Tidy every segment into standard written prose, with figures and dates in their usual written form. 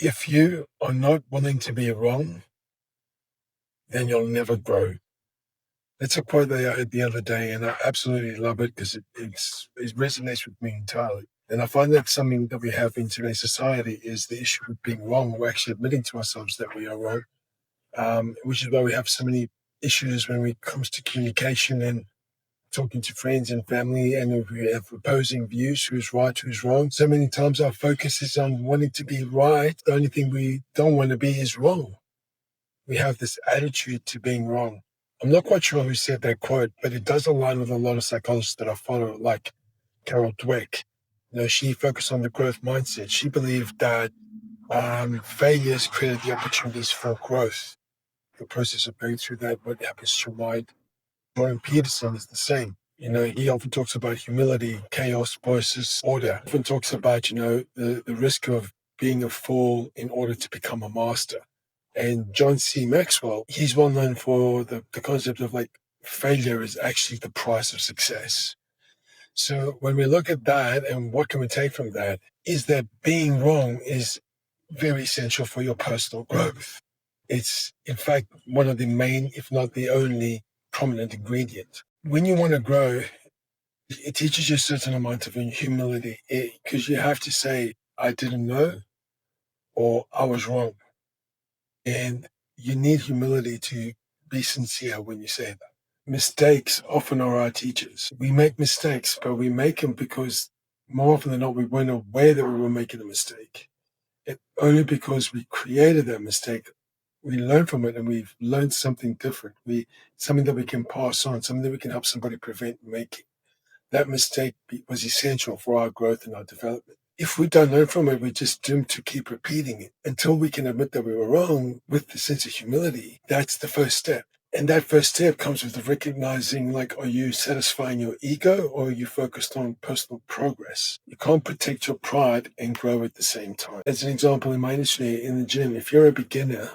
If you are not willing to be wrong, then you'll never grow. That's a quote that I heard the other day, and I absolutely love it because it resonates with me entirely. And I find that something that we have in today's society is the issue of being wrong. We're actually admitting to ourselves that we are wrong, which is why we have so many issues when it comes to communication and talking to friends and family, and if we have opposing views, who's right, who's wrong. So many times our focus is on wanting to be right. The only thing we don't want to be is wrong. We have this attitude to being wrong. I'm not quite sure who said that quote, but it does align with a lot of psychologists that I follow, like Carol Dweck. She focused on the growth mindset. She believed that failures created the opportunities for growth. The process of going through that, what happens to your mind. Jordan Peterson is the same. He often talks about humility, chaos versus order. Often talks about, the risk of being a fool in order to become a master. And John C. Maxwell, he's well known for the concept of like failure is actually the price of success. So when we look at that and what can we take from that is that being wrong is very essential for your personal growth. It's in fact one of the main, if not the only prominent ingredient. When you want to grow, it teaches you a certain amount of humility because you have to say, I didn't know or I was wrong. And you need humility to be sincere when you say that. Mistakes often are our teachers. We make mistakes, but we make them because more often than not, we weren't aware that we were making a mistake. And only because we created that mistake, we learn from it and we've learned something different. Something that we can pass on, something that we can help somebody prevent making. That mistake was essential for our growth and our development. If we don't learn from it, we're just doomed to keep repeating it until we can admit that we were wrong with the sense of humility. That's the first step. And that first step comes with the recognizing, like, are you satisfying your ego or are you focused on personal progress? You can't protect your pride and grow at the same time. As an example, in my industry, in the gym, if you're a beginner,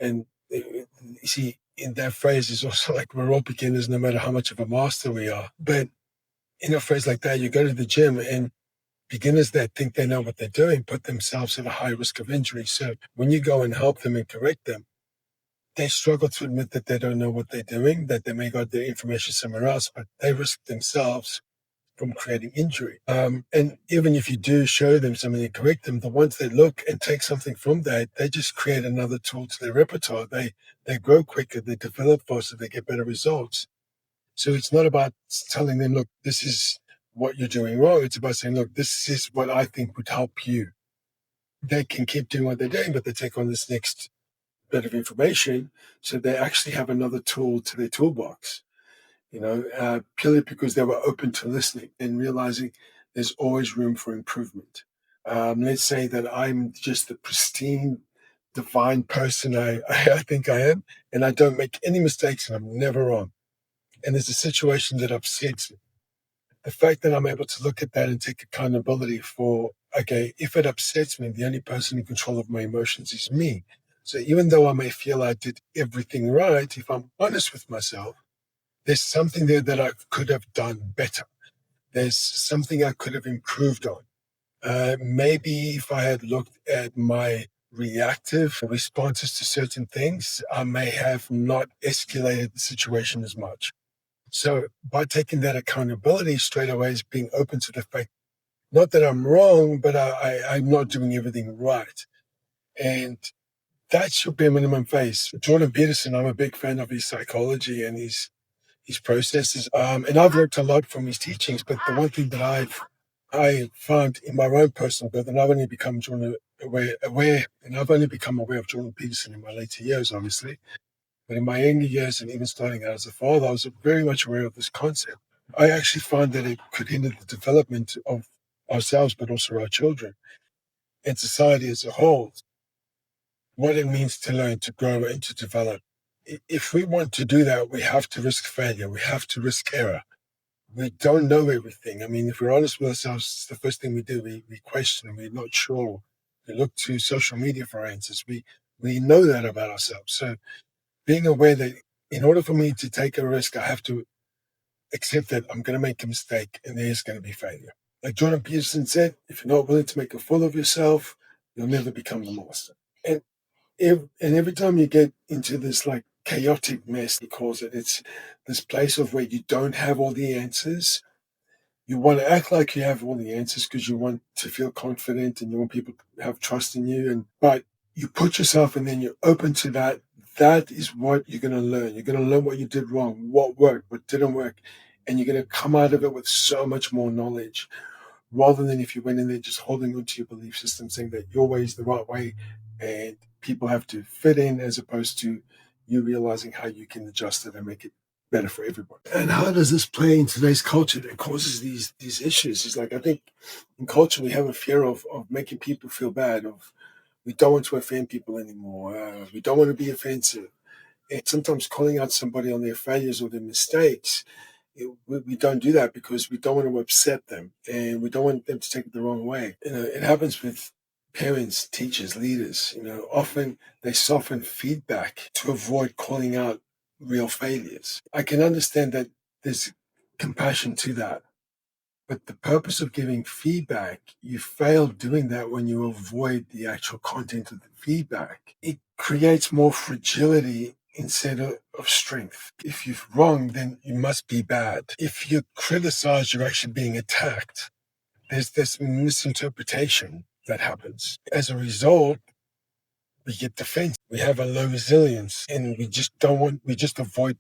and you see, in that phrase is also like we're all beginners no matter how much of a master we are. But in a phrase like that, you go to the gym and beginners that think they know what they're doing put themselves at a high risk of injury. So when you go and help them and correct them, they struggle to admit that they don't know what they're doing, that they may got their information somewhere else, but they risk themselves from creating injury. And even if you do show them something and correct them, the ones that look and take something from that, they just create another tool to their repertoire. They grow quicker, they develop faster, they get better results. So it's not about telling them, look, this is what you're doing wrong. It's about saying, look, this is what I think would help you. They can keep doing what they're doing, but they take on this next bit of information. So they actually have another tool to their toolbox, purely because they were open to listening and realizing there's always room for improvement. Let's say that I'm just the pristine, divine person I think I am, and I don't make any mistakes and I'm never wrong. And there's a situation that upsets me. The fact that I'm able to look at that and take accountability for, okay, if it upsets me, the only person in control of my emotions is me. So even though I may feel I did everything right, if I'm honest with myself, there's something there that I could have done better. There's something I could have improved on. Maybe if I had looked at my reactive responses to certain things, I may have not escalated the situation as much. So by taking that accountability straight away is being open to the fact, not that I'm wrong, but I'm not doing everything right. And that's your bare minimum phase. Jordan Peterson, I'm a big fan of his psychology and his processes. And I've learned a lot from his teachings, but the one thing that I found in my own personal growth, and I've only become aware, and I've only become aware of Jordan Peterson in my later years, obviously. But in my younger years and even starting out as a father, I was very much aware of this concept. I actually find that it could hinder the development of ourselves, but also our children and society as a whole. What it means to learn, to grow, and to develop. If we want to do that, we have to risk failure. We have to risk error. We don't know everything. I mean, if we're honest with ourselves, it's the first thing we do. We question and we're not sure. We look to social media for answers. We know that about ourselves. So being aware that in order for me to take a risk, I have to accept that I'm going to make a mistake and there's going to be failure. Like Jordan Peterson said, if you're not willing to make a fool of yourself, you'll never become the master. And every time you get into this like chaotic mess, he calls it, it's this place of where you don't have all the answers. You want to act like you have all the answers because you want to feel confident and you want people to have trust in you. But you put yourself and then you're open to that. That is what you're going to learn. You're going to learn what you did wrong, what worked, what didn't work, and you're going to come out of it with so much more knowledge rather than if you went in there just holding on to your belief system, saying that your way is the right way and people have to fit in, as opposed to you realizing how you can adjust it and make it better for everybody. And how does this play in today's culture that causes these issues? It's like, I think in culture we have a fear of making people feel bad, of we don't want to offend people anymore. We don't want to be offensive. And sometimes calling out somebody on their failures or their mistakes, we don't do that because we don't want to upset them and we don't want them to take it the wrong way. It happens with parents, teachers, leaders. Often they soften feedback to avoid calling out real failures. I can understand that there's compassion to that. But the purpose of giving feedback, you fail doing that when you avoid the actual content of the feedback. It creates more fragility instead of strength. If you're wrong, then you must be bad. If you criticize, you're actually being attacked. There's this misinterpretation that happens. As a result, we get defensive. We have a low resilience and we just avoid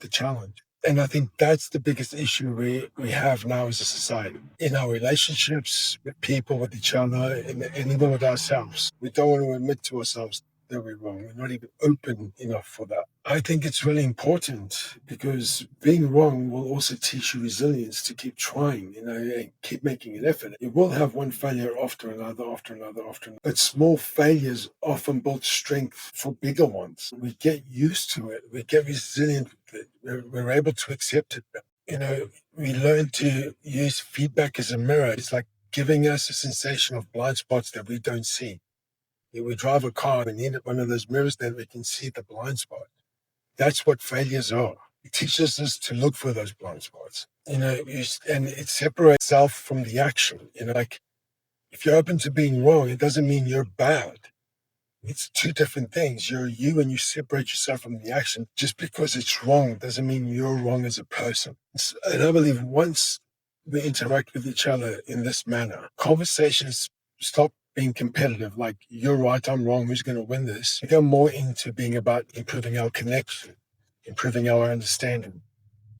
the challenge. And I think that's the biggest issue we have now as a society. In our relationships with people, with each other, and even with ourselves. We don't want to admit to ourselves that we're wrong. We're not even open enough for that. I think it's really important because being wrong will also teach you resilience to keep trying, and keep making an effort. You will have one failure after another, after another, after another. But small failures often build strength for bigger ones. We get used to it. We get resilient with it. We're able to accept it. We learn to use feedback as a mirror. It's like giving us a sensation of blind spots that we don't see. If we drive a car and need one of those mirrors, then we can see the blind spot. That's what failures are. It teaches us to look for those blind spots. And it separates self from the action. Like if you're open to being wrong, it doesn't mean you're bad. It's two different things. You're you and you separate yourself from the action. Just because it's wrong doesn't mean you're wrong as a person. And I believe once we interact with each other in this manner, conversations stop being competitive, like you're right, I'm wrong, who's going to win this? We go more into being about improving our connection, improving our understanding.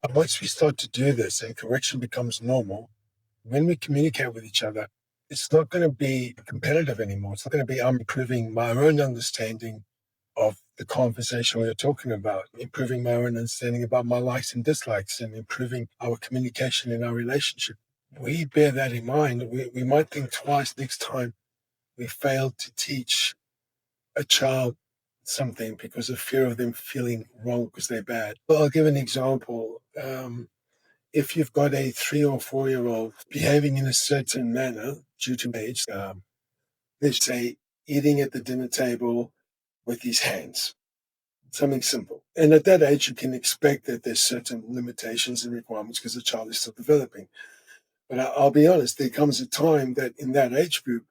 And once we start to do this and correction becomes normal, when we communicate with each other, it's not going to be competitive anymore. It's not going to be I'm improving my own understanding of the conversation we are talking about, improving my own understanding about my likes and dislikes, and improving our communication in our relationship. We bear that in mind. We might think twice next time we failed to teach a child something because of fear of them feeling wrong because they're bad. Well, I'll give an example. If you've got a 3 or 4-year-old behaving in a certain manner due to age, let's say eating at the dinner table with his hands, something simple. And at that age, you can expect that there's certain limitations and requirements because the child is still developing. But I'll be honest, there comes a time that in that age group,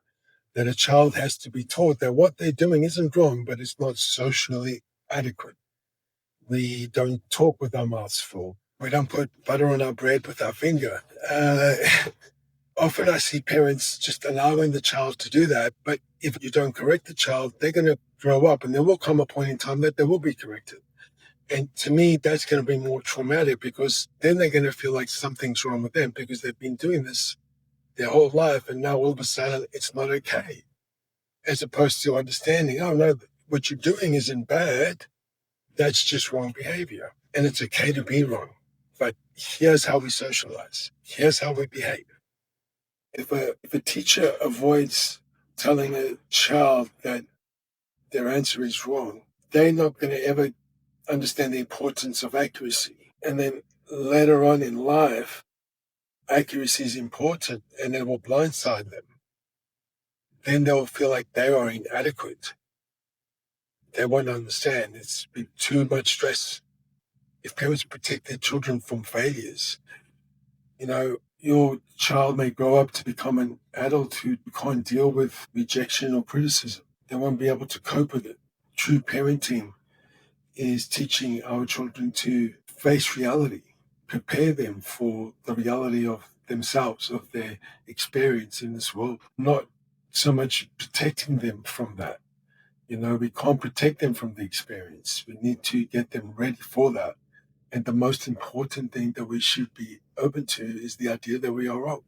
that a child has to be taught that what they're doing isn't wrong, but it's not socially adequate. We don't talk with our mouths full. We don't put butter on our bread with our finger. Often I see parents just allowing the child to do that, but if you don't correct the child, they're going to grow up and there will come a point in time that they will be corrected. And to me, that's going to be more traumatic because then they're going to feel like something's wrong with them because they've been doing this their whole life and now all of a sudden it's not okay. As opposed to understanding, oh no, what you're doing isn't bad. That's just wrong behavior. And it's okay to be wrong. But here's how we socialize. Here's how we behave. If a teacher avoids telling a child that their answer is wrong, they're not going to ever understand the importance of accuracy. And then later on in life, accuracy is important and it will blindside them. Then they'll feel like they are inadequate. They won't understand. It's been too much stress. If parents protect their children from failures, your child may grow up to become an adult who can't deal with rejection or criticism. they won't be able to cope with it. True parenting is teaching our children to face reality, prepare them for the reality of themselves, of their experience in this world, not so much protecting them from that. We can't protect them from the experience. We need to get them ready for that. And the most important thing that we should be open to is the idea that we are wrong,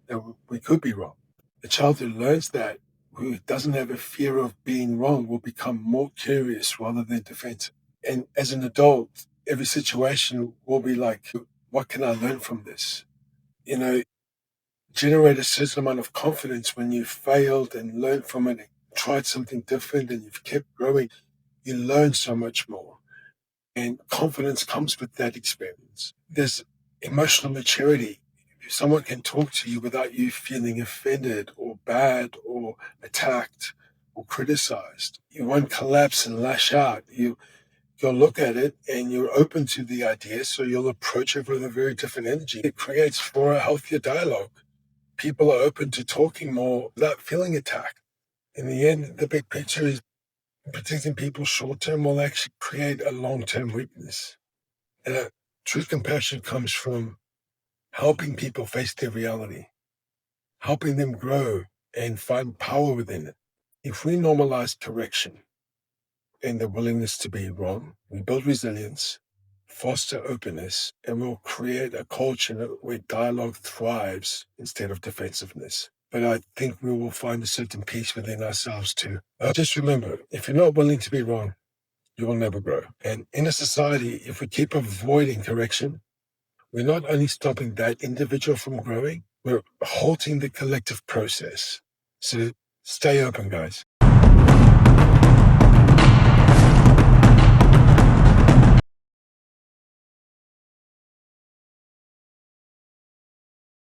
that we could be wrong. The child who learns that, who doesn't have a fear of being wrong, will become more curious rather than defensive. And as an adult, every situation will be like, what can I learn from this? You know, generate a certain amount of confidence when you failed and learned from it and tried something different and you've kept growing. You learn so much more. And confidence comes with that experience. There's emotional maturity. If someone can talk to you without you feeling offended or bad or attacked or criticized, you won't collapse and lash out. You'll look at it and you're open to the idea, so you'll approach it with a very different energy. It creates for a healthier dialogue. People are open to talking more without feeling attacked. In the end, the big picture is protecting people short term will actually create a long term weakness. And true compassion comes from helping people face their reality, helping them grow and find power within it. If we normalize correction and the willingness to be wrong, we build resilience, foster openness, and we'll create a culture where dialogue thrives instead of defensiveness. But I think we will find a certain peace within ourselves too. Just remember, if you're not willing to be wrong, you will never grow. And in a society, if we keep avoiding correction, we're not only stopping that individual from growing, we're halting the collective process. So stay open, guys.